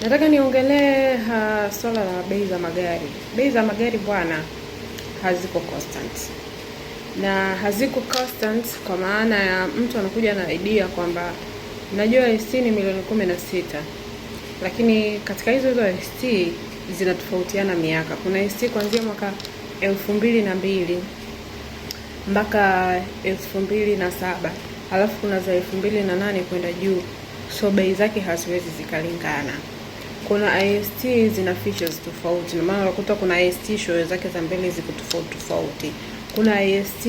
Nataka niongelee swala la bei za magari. Bei za magari bwana haziko constant. Na haziko constant kwa maana ya mtu anakuja na idea kwamba najua ST ni milioni 16. Lakini katika hizo ST zinatofautiana miaka. Kuna ST kuanzia mwaka 2002 mpaka 2007. Alafu kuna za 2008 kwenda juu. So bei zake haziwezi zikalingana. Kuna IST zina features tofauti. Na maana unakuta kuna IST show zake za mbele ziko tofauti. Kuna IST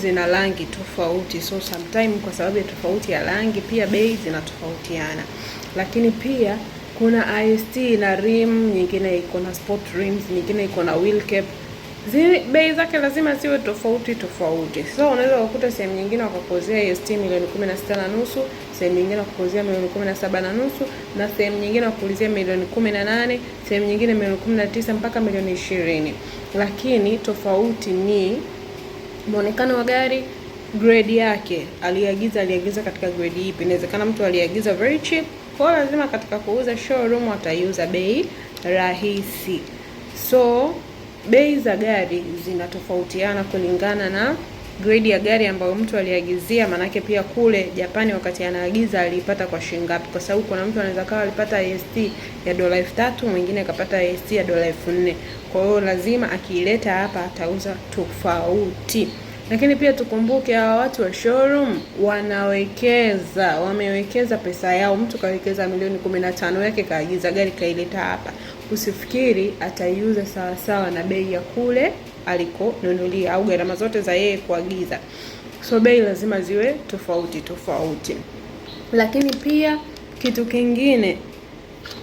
zina rangi tofauti. So sometimes kwa sababu ya tofauti ya rangi pia bei zinatofautiana. Lakini pia kuna IST na rim, nyingine iko na sport rims, nyingine iko na wheel cap. Bei zake lazima ziwe tofauti. So unaweza kukuta sehemu nyingine wakakuzia IST milioni 16.5, sehemu nyingine wakakuzia milioni 17.5, na sehemu nyingine wakakuzia milioni 18, sehemu nyingine milioni 19 mpaka milioni 20. Lakini tofauti ni muonekano wa gari, grade yake. Aliagiza katika grade ipi? Inawezekana mtu aliagiza very cheap, kwa lazima katika kuuza showroom ataiuza bei rahisi. So bei za gari zinatofautiana kulingana na grade ya gari ambayo mtu aliagizia. Manake pia kule Japani wakati anaagiza alipata kwa shilingi ngapi, kwa sababu kuna mtu anaweza kawa alipata IST ya $3,000, mwingine akapata IST ya $4,000. Kwa hiyo lazima akiileta hapa atauza tofauti. Lakini pia tukumbuke hawa watu wa showroom wamewekeza pesa yao. Mtu kawekeza milioni 15 yake, kaagiza gari kaileta hapa. Usifikiri ataiuza sawa sawa na bei ya kule alikonunulia au gharama zote za yeye kuagiza. So bei lazima ziwe tofauti. Lakini pia kitu kingine,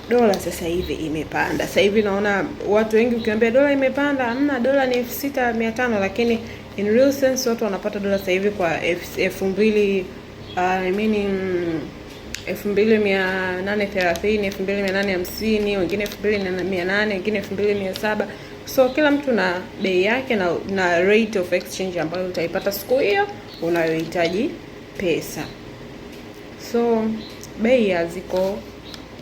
dola sasa hivi imepanda. Sasa hivi naona watu wengi ukiambia dola imepanda, hamna, dola ni 6,500, lakini in real sense watu wanapata dola sasa hivi kwa 2,830, 2,850, wengine 2,800, wengine 2,700. So kila mtu na bei yake na rate of exchange ambayo utaipata siku hiyo unayohitaji pesa. So bei haziko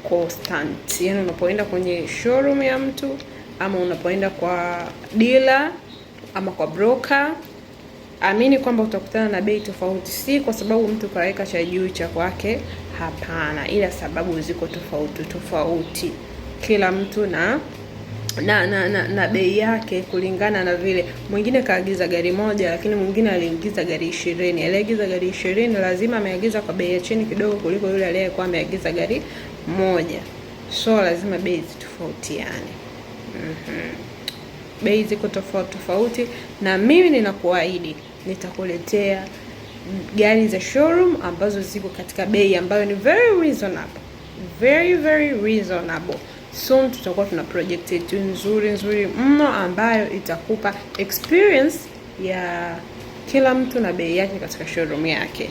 constant. Yaani unapoenda kwenye showroom ya mtu, ama unapoenda kwa dealer, ama kwa broker, amini kwamba utakutana na bei tofauti. Si kwa sababu mtu kaweka cha juu cha kwake, hapana, ila sababu ziko tofauti. Kila mtu na bei yake kulingana na vile. Mwingine kaagiza gari moja, lakini mwingine aliingiza gari 20. Aliagiza gari 20 lazima ameagiza kwa bei ya chini kidogo kuliko yule aliyekuwa ameagiza gari moja. So lazima bei zitofautiane. Bei ziko tofauti, na mimi ninakuahidi nitakuletea gari za showroom ambazo ziko katika bei ambayo ni very reasonable. Soon tutakuwa tuna project yetu nzuri mno ambayo itakupa experience ya kila mtu na bei yake katika showroom yake.